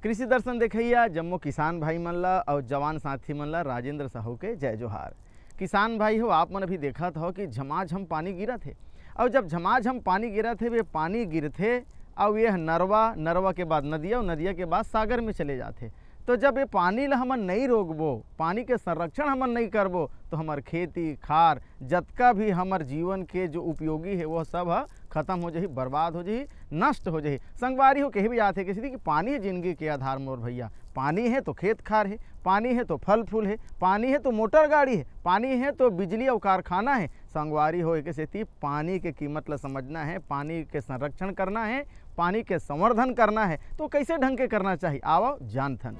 कृषि दर्शन देखैया जम्मो किसान भाई मन ला और जवान साथी मन ला राजेंद्र साहू के जय जोहार। किसान भाई हो, आप मन अभी देखत हो कि झमाझम पानी गिरत है। और जब झमाझम पानी गिरत है, वे पानी गिरथे और ये नरवा के बाद नदिया और नदिया के बाद सागर में चले जाते। तो जब ये पानी ला हमन नहीं रोकबो, पानी के संरक्षण हमन नहीं करबो, तो हमार खेती खार जतका भी हमार जीवन के जो उपयोगी है वह सब खत्म हो जाही, बर्बाद हो जाही, नष्ट हो जाही। संगवारी हो कहीं भी आते किसी कि पानी है जिंदगी के आधार मोर भैया। पानी है तो खेत खार है, पानी है तो फल फूल है, पानी है तो मोटर गाड़ी है, पानी है तो बिजली और कारखाना है। संगवारी हो एक सेती पानी के कीमत ला समझना है, पानी के संरक्षण करना है, पानी के संवर्धन करना है। तो कैसे ढंग के करना चाहिए, आओ जानथन।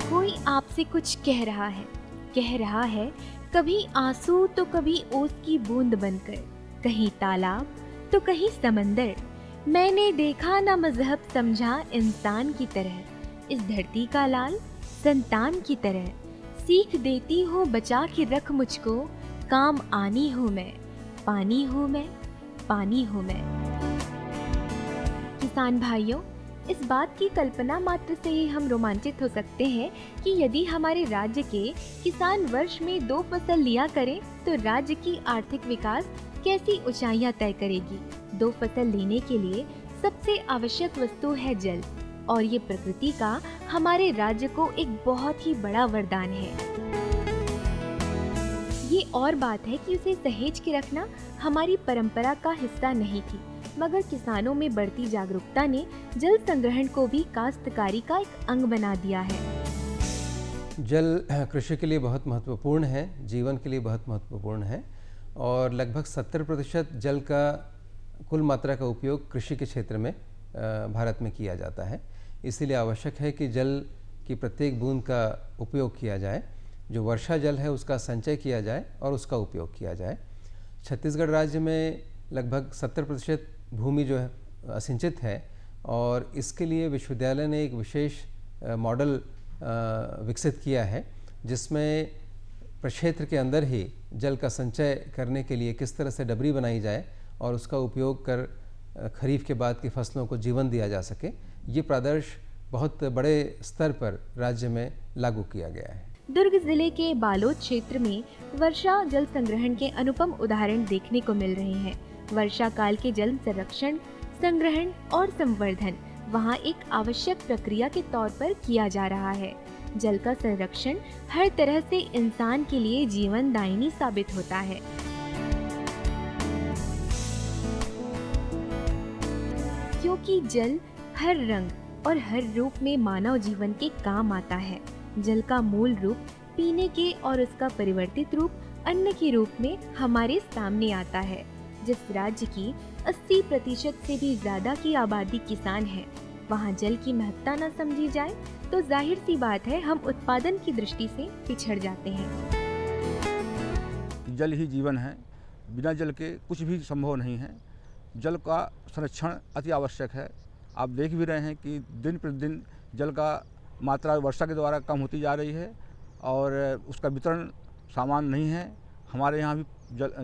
कोई आपसे कुछ कह रहा है कभी आंसू तो कभी ओस की बूंद बनकर, कहीं तालाब तो कहीं समंदर। मैंने देखा ना मजहब समझा इंसान की तरह, इस धरती का लाल संतान की तरह। सीख देती हूँ बचा के रख मुझको, काम आनी हूँ मैं, पानी हूँ मैं, पानी हूँ मैं। किसान भाइयों, इस बात की कल्पना मात्र से ही हम रोमांचित हो सकते हैं कि यदि हमारे राज्य के किसान वर्ष में 2 फसल लिया करें तो राज्य की आर्थिक विकास कैसी ऊंचाइयां तय करेगी। 2 फसल लेने के लिए सबसे आवश्यक वस्तु है जल, और ये प्रकृति का हमारे राज्य को एक बहुत ही बड़ा वरदान है। ये और बात है कि उसे सहेज के रखना हमारी परंपरा का हिस्सा नहीं थी, मगर किसानों में बढ़ती जागरूकता ने जल संग्रहण को भी काश्तकारी का एक अंग बना दिया है। जल कृषि के लिए बहुत महत्वपूर्ण है, जीवन के लिए बहुत महत्वपूर्ण है, और लगभग 70% जल का कुल मात्रा का उपयोग कृषि के क्षेत्र में भारत में किया जाता है। इसीलिए आवश्यक है कि जल की प्रत्येक बूंद का उपयोग किया जाए, जो वर्षा जल है उसका संचय किया जाए और उसका उपयोग किया जाए। छत्तीसगढ़ राज्य में लगभग 70% भूमि जो है असिंचित है, और इसके लिए विश्वविद्यालय ने एक विशेष मॉडल विकसित किया है, जिसमें प्रक्षेत्र के अंदर ही जल का संचय करने के लिए किस तरह से डबरी बनाई जाए और उसका उपयोग कर खरीफ के बाद की फसलों को जीवन दिया जा सके। ये प्रादर्श बहुत बड़े स्तर पर राज्य में लागू किया गया है। दुर्ग जिले के बालोद क्षेत्र में वर्षा जल संग्रहण के अनुपम उदाहरण देखने को मिल रहे हैं। वर्षा काल के जल संरक्षण, संग्रहण और संवर्धन वहाँ एक आवश्यक प्रक्रिया के तौर पर किया जा रहा है। जल का संरक्षण हर तरह से इंसान के लिए जीवन दायिनी साबित होता है। क्योंकि जल हर रंग और हर रूप में मानव जीवन के काम आता है। जल का मूल रूप पीने के और उसका परिवर्तित रूप अन्न के रूप में हमारे सामने आता है। जिस राज्य की 80% से भी ज्यादा की आबादी किसान है, वहाँ जल की महत्ता न समझी जाए तो जाहिर सी बात है हम उत्पादन की दृष्टि से पिछड़ जाते हैं। जल ही जीवन है, बिना जल के कुछ भी संभव नहीं है। जल का संरक्षण अति आवश्यक है। आप देख भी रहे हैं कि दिन प्रतिदिन जल का मात्रा वर्षा के द्वारा कम होती जा रही है और उसका वितरण सामान नहीं है। हमारे यहाँ भी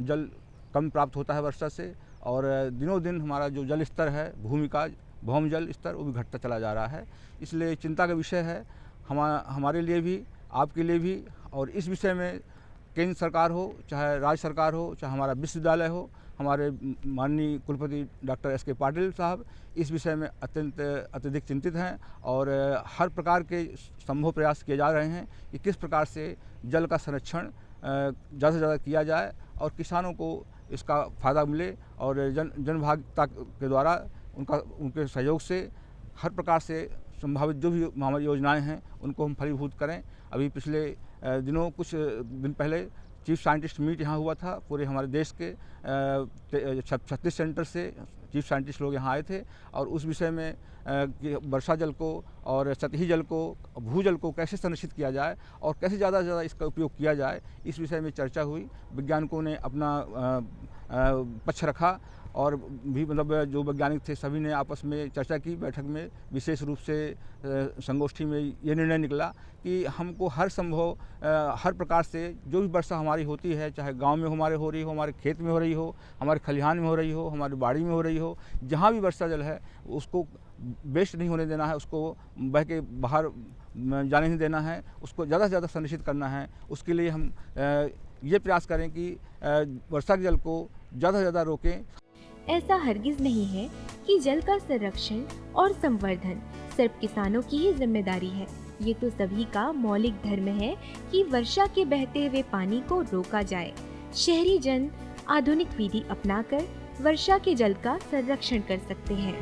जल कम प्राप्त होता है वर्षा से, और दिनों दिन हमारा जो जल स्तर है, भूमि का भौम जल स्तर, वो भी घटता चला जा रहा है। इसलिए चिंता का विषय है हमारे लिए भी, आपके लिए भी। और इस विषय में केंद्र सरकार हो, चाहे राज्य सरकार हो, चाहे हमारा विश्वविद्यालय हो, हमारे माननीय कुलपति डॉक्टर एस के पाटिल साहब इस विषय में अत्यधिक चिंतित हैं और हर प्रकार के संभव प्रयास किए जा रहे हैं कि किस प्रकार से जल का संरक्षण ज़्यादा से ज़्यादा किया जाए और किसानों को इसका फ़ायदा मिले, और जनभागिता के द्वारा उनके सहयोग से हर प्रकार से संभावित जो भी हमारी योजनाएं हैं उनको हम फलीभूत करें। अभी पिछले दिनों कुछ दिन पहले चीफ साइंटिस्ट मीट यहाँ हुआ था। पूरे हमारे देश के 36 सेंटर से चीफ साइंटिस्ट लोग यहाँ आए थे और उस विषय में कि वर्षा जल को और सतही जल को, भूजल को कैसे संरक्षित किया जाए और कैसे ज़्यादा से ज़्यादा इसका उपयोग किया जाए, इस विषय में चर्चा हुई। वैज्ञानिकों ने अपना पक्ष रखा और भी मतलब जो वैज्ञानिक थे सभी ने आपस में चर्चा की बैठक में। विशेष रूप से संगोष्ठी में ये निर्णय निकला कि हमको हर संभव हर प्रकार से जो भी वर्षा हमारी होती है, चाहे गांव में हमारे हो रही हो, हमारे खेत में हो रही हो, हमारे खलिहान में हो रही हो, हमारी बाड़ी में हो रही हो, जहाँ भी वर्षा जल है उसको वेस्ट नहीं होने देना है, उसको बह के बाहर जाने नहीं देना है, उसको ज़्यादा से ज़्यादा संरक्षित करना है। उसके लिए हम ये प्रयास करें कि वर्षा के जल को ज़्यादा से ज़्यादा रोकें। ऐसा हरगिज नहीं है कि जल का संरक्षण और संवर्धन सिर्फ किसानों की ही जिम्मेदारी है। ये तो सभी का मौलिक धर्म है कि वर्षा के बहते हुए पानी को रोका जाए। शहरी जन आधुनिक विधि अपनाकर वर्षा के जल का संरक्षण कर सकते हैं।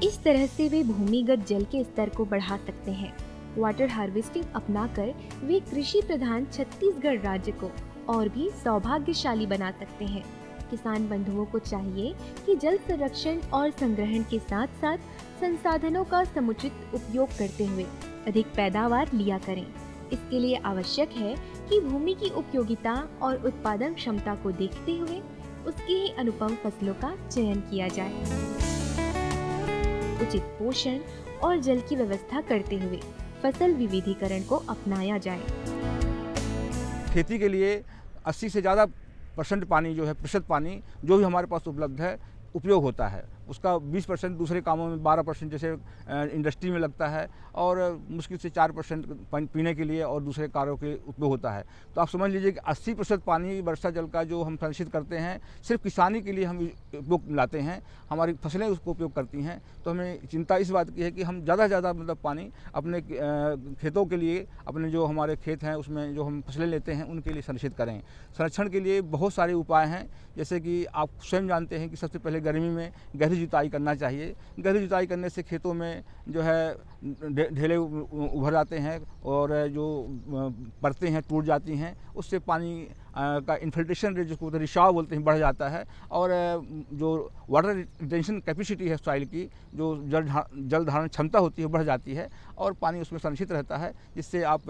इस तरह से वे भूमिगत जल के स्तर को बढ़ा सकते हैं। वाटर हार्वेस्टिंग अपनाकर वे कृषि प्रधान छत्तीसगढ़ राज्य को और भी सौभाग्यशाली बना सकते हैं। किसान बंधुओं को चाहिए कि जल संरक्षण और संग्रहण के साथ साथ संसाधनों का समुचित उपयोग करते हुए अधिक पैदावार लिया करें। इसके लिए आवश्यक है कि भूमि की उपयोगिता और उत्पादन क्षमता को देखते हुए उसकी ही अनुपम फसलों का चयन किया जाए। उचित पोषण और जल की व्यवस्था करते हुए फसल विविधीकरण को अपनाया जाए। खेती के लिए 80 से ज़्यादा % पानी जो है, प्रतिशत पानी जो भी हमारे पास उपलब्ध है उपयोग होता है। उसका 20% दूसरे कामों में, 12% जैसे इंडस्ट्री में लगता है और मुश्किल से 4% पीने के लिए और दूसरे कार्यों के उपयोग होता है। तो आप समझ लीजिए कि 80% पानी वर्षा जल का जो हम संरक्षित करते हैं सिर्फ किसानी के लिए हम उपयोग लाते हैं, हमारी फसलें उसको उपयोग करती हैं। तो हमें चिंता इस बात की है कि हम ज़्यादा से ज़्यादा मतलब पानी अपने खेतों के लिए, अपने जो हमारे खेत हैं उसमें जो हम फसलें लेते हैं उनके लिए संरक्षित करें। संरक्षण के लिए बहुत सारे उपाय हैं, जैसे कि आप स्वयं जानते हैं कि सबसे पहले गर्मी में गहरी जुताई करना चाहिए। गहरी जुताई करने से खेतों में जो है ढेले उभर आते हैं और जो परतें हैं टूट जाती हैं, उससे पानी का इन्फिल्ट्रेशन रेट जिसको रिसाव बोलते हैं बढ़ जाता है और जो वाटर रिटेंशन कैपेसिटी है सॉइल की, जो जल धारण क्षमता होती है बढ़ जाती है और पानी उसमें संरक्षित रहता है, जिससे आप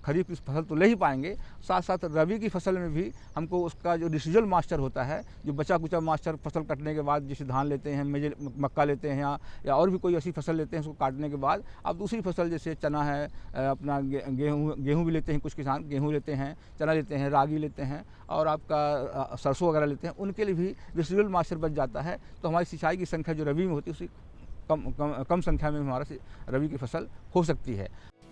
खरीफ की फसल तो ले ही पाएंगे, साथ साथ रबी की फसल में भी हमको उसका जो डिसीजल मास्टर होता है, जो बचा कुचा मास्टर फसल कटने के बाद जैसे धान लेते हैं, मक्का लेते हैं या और भी कोई ऐसी फसल लेते हैं, उसको काटने के बाद आप दूसरी फसल जैसे चना है, अपना गेहूँ भी लेते हैं, कुछ किसान गेहूँ लेते हैं, चना लेते हैं, रागी लेते हैं और आपका सरसों वगैरह लेते हैं, उनके लिए भी डिसीजल मास्टर बच जाता है। तो हमारी सिंचाई की संख्या जो रबी में होती है उसी कम संख्या में हमारा रबी की फसल हो सकती है।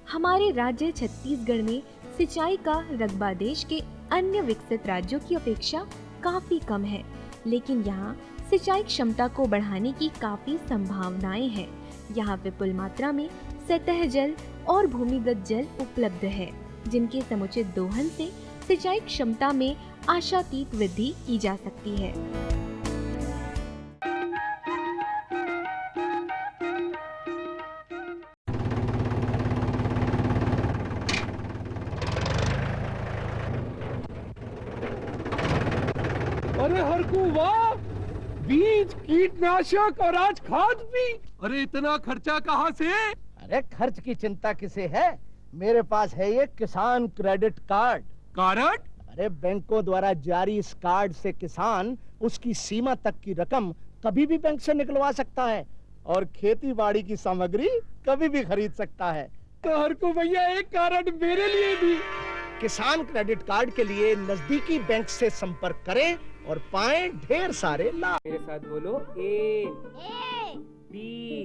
हमारे राज्य छत्तीसगढ़ में सिंचाई का रकबा देश के अन्य विकसित राज्यों की अपेक्षा काफी कम है, लेकिन यहाँ सिंचाई क्षमता को बढ़ाने की काफी संभावनाएं हैं। यहाँ विपुल मात्रा में सतह जल और भूमिगत जल उपलब्ध है, जिनके समुचित दोहन से सिंचाई क्षमता में आशातीत वृद्धि की जा सकती है। अरे हरकू वाह, बीज, कीटनाशक और आज खाद भी। अरे इतना खर्चा कहाँ से? अरे खर्च की चिंता किसे है, मेरे पास है ये किसान क्रेडिट कार्ड। कार्ड? अरे बैंकों द्वारा जारी इस कार्ड से किसान उसकी सीमा तक की रकम कभी भी बैंक से निकलवा सकता है और खेती बाड़ी की सामग्री कभी भी खरीद सकता है। तो हरकू भैया एक कार्ड मेरे लिए भी। किसान क्रेडिट कार्ड के लिए नजदीकी बैंक से संपर्क करें और पाएं ढेर सारे लाभ। मेरे साथ बोलो ए बी।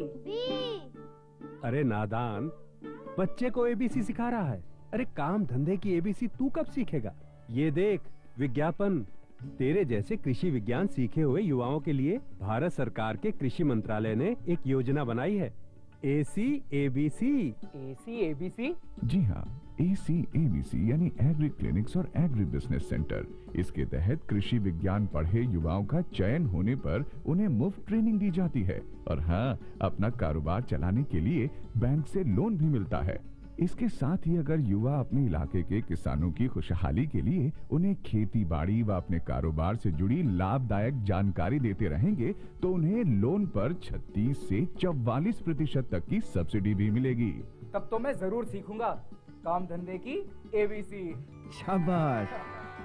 अरे नादान, बच्चे को एबीसी सिखा रहा है। अरे काम धंधे की एबीसी तू कब सीखेगा? ये देख विज्ञापन, तेरे जैसे कृषि विज्ञान सीखे हुए युवाओं के लिए भारत सरकार के कृषि मंत्रालय ने एक योजना बनाई है, ACABC। ACABC? जी हाँ, ACABC यानी एग्री क्लिनिक्स और एग्री बिजनेस सेंटर। इसके तहत कृषि विज्ञान पढ़े युवाओं का चयन होने पर उन्हें मुफ्त ट्रेनिंग दी जाती है और हाँ, अपना कारोबार चलाने के लिए बैंक से लोन भी मिलता है। इसके साथ ही अगर युवा अपने इलाके के किसानों की खुशहाली के लिए उन्हें खेती बाड़ी व अपने कारोबार से जुड़ी लाभदायक जानकारी देते रहेंगे तो उन्हें लोन पर 36 से 44% तक की सब्सिडी भी मिलेगी। तब तो मैं जरूर सीखूंगा काम धंधे की एबीसी। शाबाश,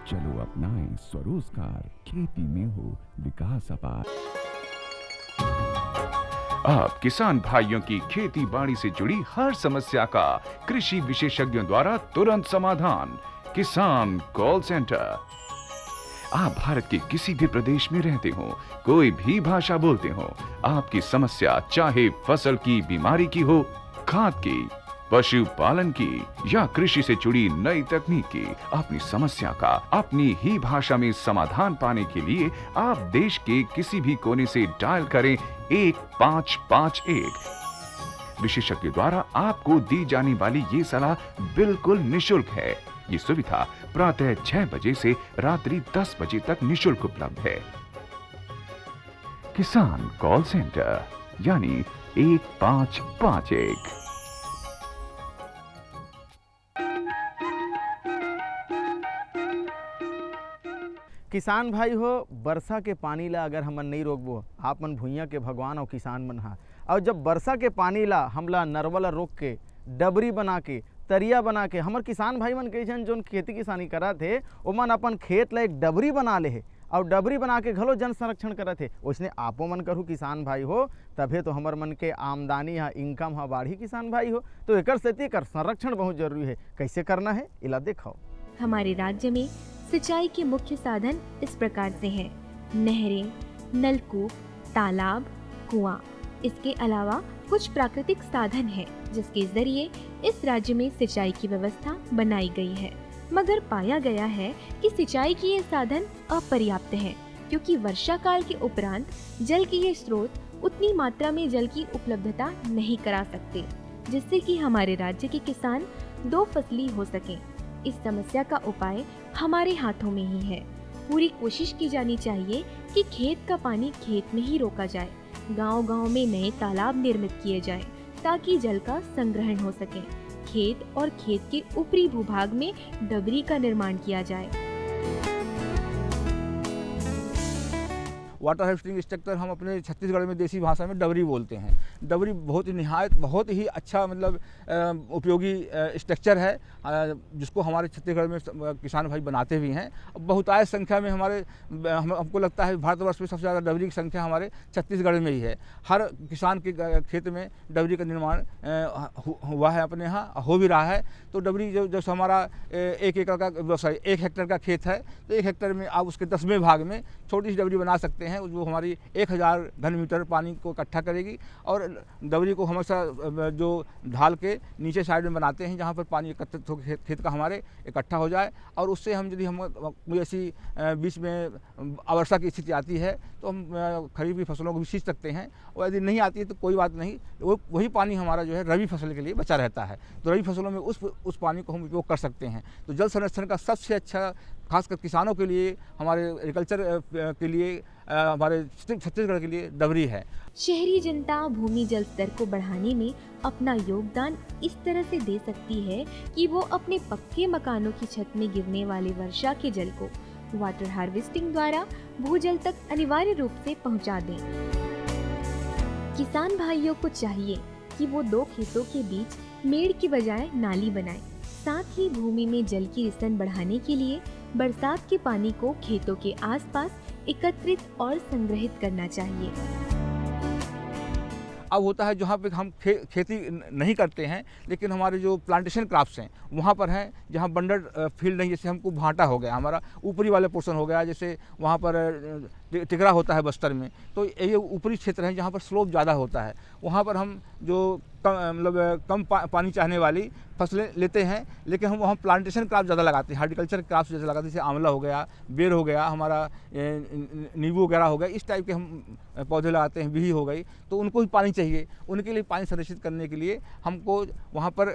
चलो अपनाएं स्वरोजगार, खेती में हो विकास अपार। आप किसान भाइयों की खेती बाड़ी से जुड़ी हर समस्या का कृषि विशेषज्ञों द्वारा तुरंत समाधान। किसान कॉल सेंटर। आप भारत के किसी भी प्रदेश में रहते हो, कोई भी भाषा बोलते हो, आपकी समस्या चाहे फसल की बीमारी की हो, खाद की, पशुपालन की या कृषि से जुड़ी नई तकनीक की, अपनी समस्या का अपनी ही भाषा में समाधान पाने के लिए आप देश के किसी भी कोने से डायल करें 1551। विशेषज्ञ द्वारा आपको दी जाने वाली ये सलाह बिल्कुल निशुल्क है। ये सुविधा प्रातः 6 बजे से रात्रि 10 बजे तक निशुल्क उपलब्ध है। किसान कॉल सेंटर यानी 1551। किसान भाई हो, वर्षा के पानी ला अगर हमन नहीं रोकबो, आप मन भुइयाँ के भगवान और किसान मन हा, और जब वर्षा के पानी ला हमला नरवला रोक के, डबरी बना के, तरिया बना के, हमर किसान भाई मन के जन जोन खेती किसानी करा थे ओमन अपन खेत ला एक डबरी बना ले है और डबरी बना के घलो जन संरक्षण करत है। वैसने आपो मन करू किसान भाई हो, तभे तो हमर मन के आमदनी हा, इनकम हा बाढ़ी किसान भाई हो। तो एकर सेती कर संरक्षण बहुत जरूरी है। कैसे करना है इला देखो। हमारे राज्य में सिंचाई के मुख्य साधन इस प्रकार से हैं: नहरें, नलकूप, तालाब, कुआं। इसके अलावा कुछ प्राकृतिक साधन हैं जिसके जरिए इस राज्य में सिंचाई की व्यवस्था बनाई गई है। मगर पाया गया है कि सिंचाई के ये साधन अपर्याप्त हैं, क्योंकि वर्षा काल के उपरांत जल के ये स्रोत उतनी मात्रा में जल की उपलब्धता नहीं करा सकते, जिससे कि हमारे राज्य के किसान 2 फसली हो सकें। इस समस्या का उपाय हमारे हाथों में ही है। पूरी कोशिश की जानी चाहिए कि खेत का पानी खेत में ही रोका जाए। गांव-गांव में नए तालाब निर्मित किए जाएं, ताकि जल का संग्रहण हो सके। खेत और खेत के ऊपरी भूभाग में डबरी का निर्माण किया जाए। वाटर हार्वेस्टिंग स्ट्रक्चर हम अपने छत्तीसगढ़ में देसी भाषा में डबरी बोलते हैं। डबरी बहुत ही अच्छा मतलब उपयोगी स्ट्रक्चर है, जिसको हमारे छत्तीसगढ़ में किसान भाई बनाते भी हैं। बहुतायत संख्या में हमको लगता है भारतवर्ष में सबसे ज़्यादा डबरी की संख्या हमारे छत्तीसगढ़ में ही है। हर किसान के खेत में डबरी का निर्माण हुआ है, अपने यहाँ हो भी रहा है। तो डबरी जब हमारा 1 एकड़ का 1 हेक्टेयर का खेत है, तो 1 हेक्टेयर में आप उसके 10वें भाग में छोटी सी डबरी बना सकते हैं, जो हमारी 1000 घन मीटर पानी को इकट्ठा करेगी। और डबरी को हमेशा जो ढाल के नीचे साइड में बनाते हैं, जहाँ पर पानी एकत्रित हो खेत का हमारे इकट्ठा हो जाए। और उससे हम यदि कोई ऐसी बीच में अवर्षा की स्थिति आती है तो हम खरीफ की फसलों को भी सींच सकते हैं। और यदि नहीं आती है तो कोई बात नहीं, वही पानी हमारा जो है रबी फसल के लिए बचा रहता है। तो रबी फसलों में उस पानी को हम उपयोग कर सकते हैं। तो जल संरक्षण का सबसे अच्छा, खासकर किसानों के लिए, हमारे एग्रीकल्चर के लिए, हमारे छत्तीसगढ़ के लिए डबरी है। शहरी जनता भूमि जल स्तर को बढ़ाने में अपना योगदान इस तरह से दे सकती है कि वो अपने पक्के मकानों की छत में गिरने वाले वर्षा के जल को वाटर हार्वेस्टिंग द्वारा भूजल तक अनिवार्य रूप से पहुंचा दें। किसान भाइयों को चाहिए कि वो 2 खेतों के बीच मेड़ की बजाय नाली बनाएं। साथ ही भूमि में जल की रिसन बढ़ाने के लिए बरसात के पानी को खेतों के आसपास एकत्रित और संग्रहित करना चाहिए। अब होता है जहाँ पे हम खेती नहीं करते हैं, लेकिन हमारे जो प्लांटेशन क्रॉप्स हैं वहाँ पर हैं, जहाँ बंडर फील्ड नहीं, जैसे हमको भाटा हो गया, हमारा ऊपरी वाले पोर्शन हो गया, जैसे वहाँ पर टिकरा होता है बस्तर में, तो ये ऊपरी क्षेत्र है जहाँ पर स्लोप ज़्यादा होता है। वहाँ पर हम जो कम पानी चाहने वाली फसलें लेते हैं, लेकिन हम वहाँ प्लांटेशन क्रॉप ज़्यादा लगाते हैं, हार्टिकल्चर क्रॉप्स जैसे लगाते हैं, जैसे आंवला हो गया, बेर हो गया, हमारा नींबू वगैरह हो गया, इस टाइप के हम पौधे लगाते हैं, बिही हो गई। तो उनको भी पानी चाहिए, उनके लिए पानी संरक्षित करने के लिए हमको वहाँ पर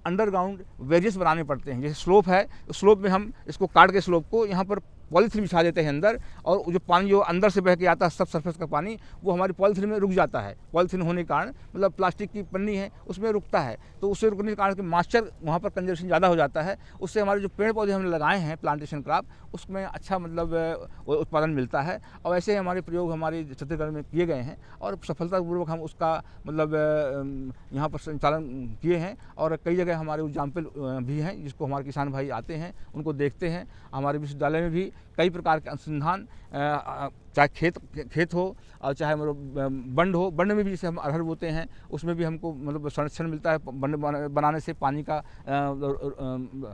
अंडरग्राउंड वेजेस बनाने पड़ते हैं। जैसे स्लोप है, स्लोप में हम इसको काट के स्लोप को यहाँ पर पॉलीथीन बिछा देते हैं अंदर, और जो पानी जो अंदर से बह के आता है सब सरफेस का पानी, वो हमारी पॉलीथीन में रुक जाता है। पॉलीथीन होने के कारण, मतलब प्लास्टिक की पन्नी है उसमें रुकता है, तो उससे रुकने के कारण कि मॉइस्चर वहाँ पर कंजर्वेशन ज़्यादा हो जाता है। उससे हमारे जो पेड़ पौधे हमने लगाए हैं प्लांटेशन क्रॉप, उसमें अच्छा मतलब उत्पादन मिलता है। और ऐसे हमारे प्रयोग हमारे छत्तीसगढ़ में किए गए हैं और सफलतापूर्वक हम उसका मतलब यहाँ पर संचालन किए हैं। और कई जगह हमारे एग्जाम्पल भी हैं जिसको हमारे किसान भाई आते हैं, उनको देखते हैं। हमारे विश्वविद्यालय में भी कई प्रकार के अनुसंधान, चाहे खेत हो और चाहे मतलब बंड हो, बंड में भी जैसे हम अरहर बोते हैं उसमें भी हमको मतलब संरक्षण मिलता है। बंड बनाने से पानी का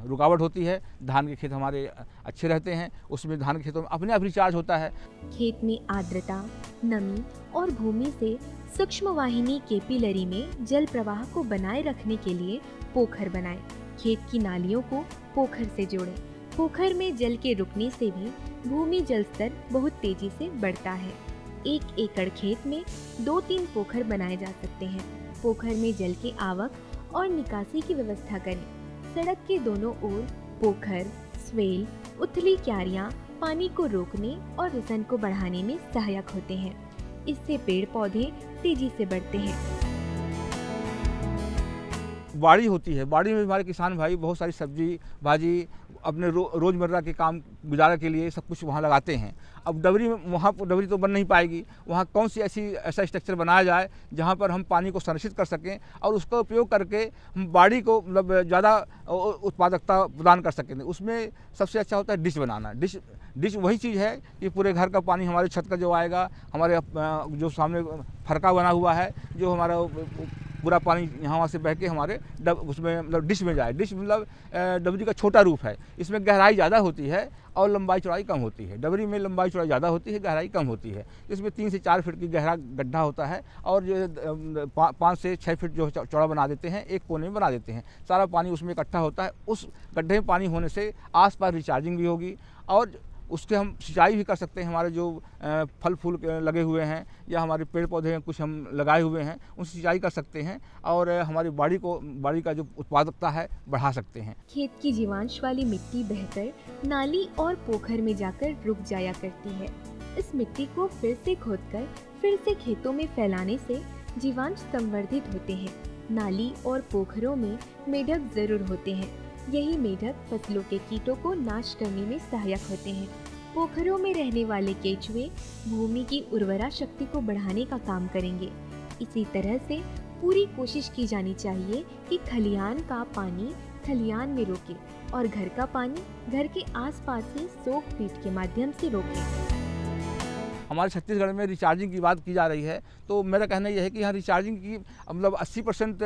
रुकावट होती है, धान के खेत हमारे अच्छे रहते हैं, उसमें धान के खेतों में अपने आप रिचार्ज होता है। खेत में आर्द्रता, नमी और भूमि से सूक्ष्म वाहिनी कैपिलरी में जल प्रवाह को बनाए रखने के लिए पोखर बनाएं। खेत की नालियों को पोखर से जोड़ें। पोखर में जल के रुकने से भी भूमि जल स्तर बहुत तेजी से बढ़ता है। 1 एकड़ खेत में 2-3 पोखर बनाए जा सकते हैं। पोखर में जल के आवक और निकासी की व्यवस्था करें। सड़क के दोनों ओर पोखर, स्वेल, उथली क्यारियां पानी को रोकने और रिसन को बढ़ाने में सहायक होते हैं। इससे पेड़ पौधे तेजी से बढ़ते हैं। बाड़ी होती है, बाड़ी में हमारे किसान भाई बहुत सारी सब्जी भाजी अपने रोज़मर्रा के काम गुजारा के लिए सब कुछ वहाँ लगाते हैं। अब डबरी में, वहाँ पर डबरी तो बन नहीं पाएगी, वहाँ कौन सी ऐसा स्ट्रक्चर बनाया जाए जहाँ पर हम पानी को संरक्षित कर सकें और उसका उपयोग करके हम बाड़ी को मतलब ज़्यादा उत्पादकता प्रदान कर सकें। उसमें सबसे अच्छा होता है डिश बनाना। डिश वही चीज़ है कि पूरे घर का पानी हमारे छत का जो आएगा, हमारे जो सामने फरका बना हुआ है, जो हमारा पूरा पानी यहाँ से बह के हमारे उसमें मतलब डिश में जाए। डिश मतलब डबरी का छोटा रूप है, इसमें गहराई ज़्यादा होती है और लंबाई चौड़ाई कम होती है। डबरी में लंबाई चौड़ाई ज़्यादा होती है, गहराई कम होती है। इसमें 3 से 4 फीट की गहरा गड्ढा होता है और जो 5 से 6 फीट जो चौड़ा बना देते हैं, एक कोने में बना देते हैं। सारा पानी उसमें इकट्ठा होता है। उस गड्ढे में पानी होने से आसपास रिचार्जिंग भी होगी और उससे हम सिंचाई भी कर सकते हैं। हमारे जो फल फूल लगे हुए हैं या हमारे पेड़ पौधे हैं कुछ हम लगाए हुए हैं, उनसे सिंचाई कर सकते हैं और हमारी बाड़ी का जो उत्पादकता है बढ़ा सकते हैं। खेत की जीवांश वाली मिट्टी बहकर नाली और पोखर में जाकर रुक जाया करती है। इस मिट्टी को फिर से खोदकर फिर से खेतों में फैलाने से जीवांश संवर्धित होते हैं। नाली और पोखरों में मेढक जरूर होते हैं। यही मेढक फसलों के कीटों को नाश करने में सहायक होते हैं। पोखरों में रहने वाले केंचुए भूमि की उर्वरा शक्ति को बढ़ाने का काम करेंगे। इसी तरह से पूरी कोशिश की जानी चाहिए कि खलिहान का पानी खलिहान में रोके और घर का पानी घर के आसपास ही सोक पीट के माध्यम से रोके। हमारे छत्तीसगढ़ में रिचार्जिंग की बात की जा रही है, तो मेरा कहना यह है कि यहाँ रिचार्जिंग की मतलब 80%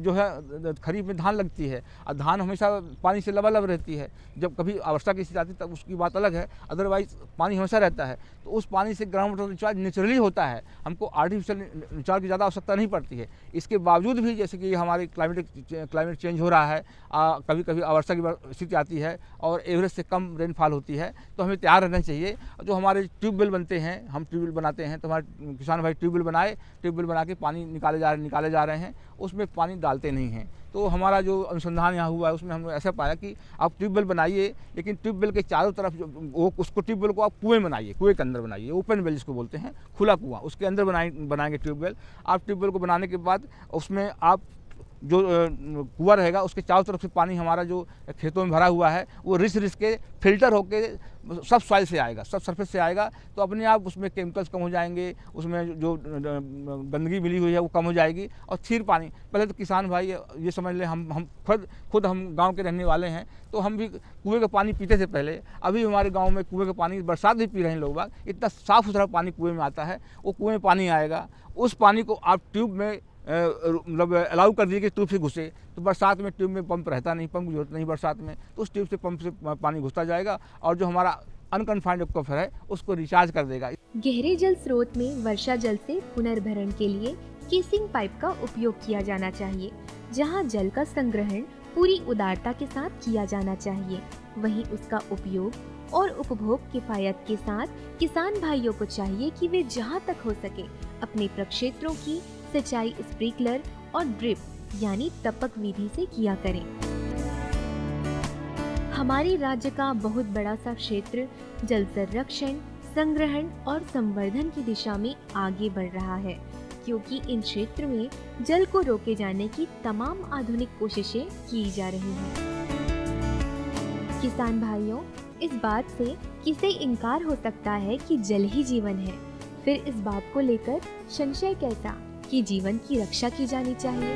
जो है खरीफ में धान लगती है और धान हमेशा पानी से लबालब रहती है। जब कभी वर्षा की स्थिति आती है तब उसकी बात अलग है, अदरवाइज पानी हमेशा रहता है। तो उस पानी से ग्राउंड वाटर रिचार्ज नेचुरली होता है, हमको आर्टिफिशियल रिचार्ज की ज़्यादा आवश्यकता नहीं पड़ती है। इसके बावजूद भी जैसे कि हमारे क्लाइमेट चेंज हो रहा है, कभी कभी वर्षा की स्थिति आती है और एवरेज से कम रेनफॉल होती है, तो हमें तैयार रहना चाहिए। जो हमारे ट्यूबवेल बनते हैं, हम ट्यूबवेल बनाते हैं, तो हमारे किसान भाई ट्यूबवेल बना के पानी निकाले जा रहे हैं, उसमें पानी डालते नहीं हैं। तो हमारा जो अनुसंधान यहाँ हुआ है उसमें हमने ऐसा पाया कि आप ट्यूबवेल बनाइए, लेकिन ट्यूबवेल के चारों तरफ उसको ट्यूबवेल को आप कुएं बनाइए, कुएं के अंदर बनाइए, ओपन वेल जिसको बोलते हैं, खुला कुआं, उसके अंदर बनाएंगे ट्यूबवेल। आप ट्यूबवेल को बनाने के बाद उसमें आप जो कुआं रहेगा उसके चारों तरफ से पानी हमारा जो खेतों में भरा हुआ है वो रिस के फिल्टर होके सब सॉइल से आएगा, सब सरफेस से आएगा, तो अपने आप उसमें केमिकल्स कम हो जाएंगे, उसमें जो गंदगी मिली हुई है वो कम हो जाएगी और स्थिर पानी। पहले तो किसान भाई ये समझ लें, हम खुद हम गांव के रहने वाले हैं, तो हम भी कुएं का पानी पीते थे पहले। अभी हमारे गाँव में कुएं का पानी बरसात भी पी रहे हैं लोग बाग, इतना साफ़ सुथरा पानी कुएँ में आता है। वो कुएँ में पानी आएगा, उस पानी को आप ट्यूब में मतलब अलाउ कर दिए कि ट्यूब से घुसे, तो बरसात में ट्यूब में पंप रहता नहीं, पंप की जरूरत नहीं बरसात में, तो उस ट्यूब से पंप से पानी घुसता जाएगा और जो हमारा अनकन्फाइंड एक्वाफर है उसको रिचार्ज कर देगा। गहरे जल स्रोत में वर्षा जल से पुनर्भरण के लिए केसिंग पाइप का उपयोग किया जाना चाहिए, जहां जल का संग्रहण पूरी उदारता के साथ किया जाना चाहिए। वहीं उसका उपयोग और उपभोग किफायत के साथ किसान भाइयों को चाहिए कि वे जहां तक हो सके अपने प्रक्षेत्रों की सिंचाई स्प्रिंकलर और ड्रिप यानी टपक विधि से किया करें। हमारे राज्य का बहुत बड़ा सा क्षेत्र जल संरक्षण, संग्रहण और संवर्धन की दिशा में आगे बढ़ रहा है, क्योंकि इन क्षेत्र में जल को रोके जाने की तमाम आधुनिक कोशिशें की जा रही हैं। किसान भाइयों, इस बात से किसे इनकार हो सकता है कि जल ही जीवन है? फिर इस बात को लेकर संशय कैसा कि जीवन की रक्षा की जानी चाहिए?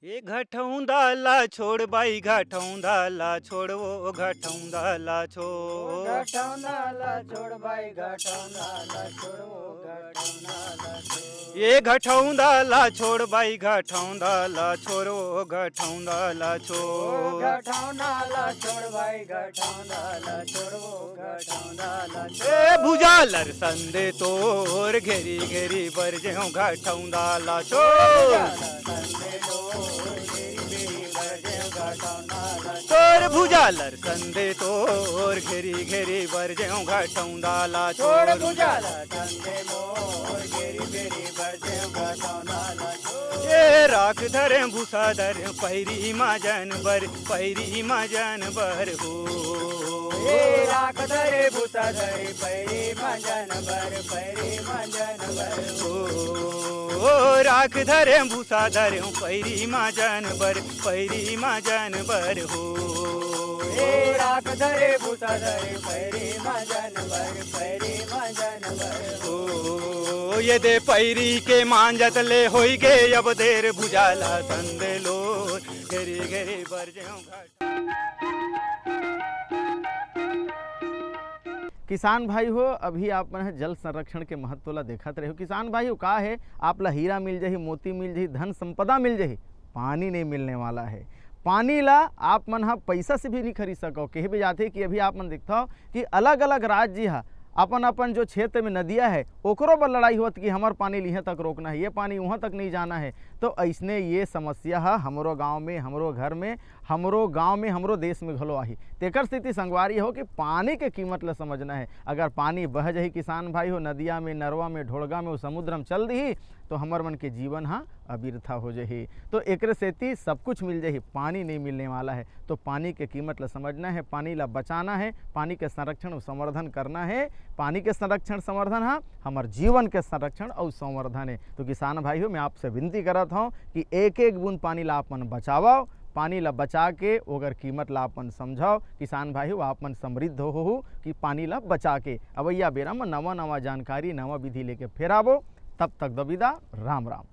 ये घटौंदाला छोड़ बाई घटौंदाला छोड़ वो घटौंदाला छोड़ घटौंदाला छोड़ भाई घटौंदाला छोड़ वो घटौंदाला छोड़ ये घटौंदाला छोड़ बाई घटौंदाला छोड़ वो घटौंदाला छोड़ घटौंदाला छोड़ भाई घटौंदाला छोड़ वो घटौंदाला ए भुजालर संदे तोर घेरी घेरी बर जेऊ घटौंदाला छोड़ तोर भुजालर संदे तोर घेरी घेरी बर जेऊ घटौंदाला छोड़ भुजालर संदे मोर घेरी घेरी बर जेऊ घटौंदाला छोड़ ए राख धरे भूसा धरे पैरी माजन बर हो ए राख धरे भूसा धरे पैरी माजन बर हो राख धरे भूसा धरे पैरी माजन बर हो ए राख धरे भूसा धरे पैरी माजन बर हो ये दे पैरी के मांजत ले होई गे अब देर भुजाला संदे लो घेरी घेरी बर जेऊ किसान भाई हो, अभी आप मन जल संरक्षण के महत्व ला देखत रहे हो। किसान भाई हो, का है आप ला हीरा मिल जाही, मोती मिल जाही, धन संपदा मिल जाही, पानी नहीं मिलने वाला है। पानी ला आप मन हा पैसा से भी नहीं खरीद सको। कहे भी जाते कि अभी आप मन देखता हो कि अलग अलग राज्य हा अपन अपन जो क्षेत्र में नदियाँ है ओकरों पर लड़ाई होत कि हमार पानी यहाँ तक रोकना है, ये पानी वहाँ तक नहीं जाना है। तो ऐसने ये समस्या है हमरो गांव में, हमरो घर में, हमरो देश में घलो आही। तेकर स्थिति संगवारी हो कि पानी के कीमत ला समझना है। अगर पानी बह जाही किसान भाई हो, नदिया में, नरवा में, ढोड़गा में, समुद्र में चल दी तो हमर मन के जीवन हाँ अबिरथा हो जाही। तो एक सेती सब कुछ मिल जाही, पानी नहीं मिलने वाला है। तो पानी के कीमत ला समझना है, पानी ला बचाना है, पानी के संरक्षण और संवर्धन करना है। पानी के संरक्षण संवर्धन हाँ हमार जीवन के संरक्षण और संवर्धन है। तो किसान भाई हो, मैं आपसे विनती करत हूँ कि एक एक बूंद पानी ला अपन बचाओ, पानी ला बचा के ओकर कीमत ला अपन समझाओ। किसान भाई हो, आप मन समृद्ध हो कि पानी ला बचा के अवैया बेरा में नवा नवा जानकारी, नवा विधि लेके फिर आवो। तब तक दबिदा, राम राम।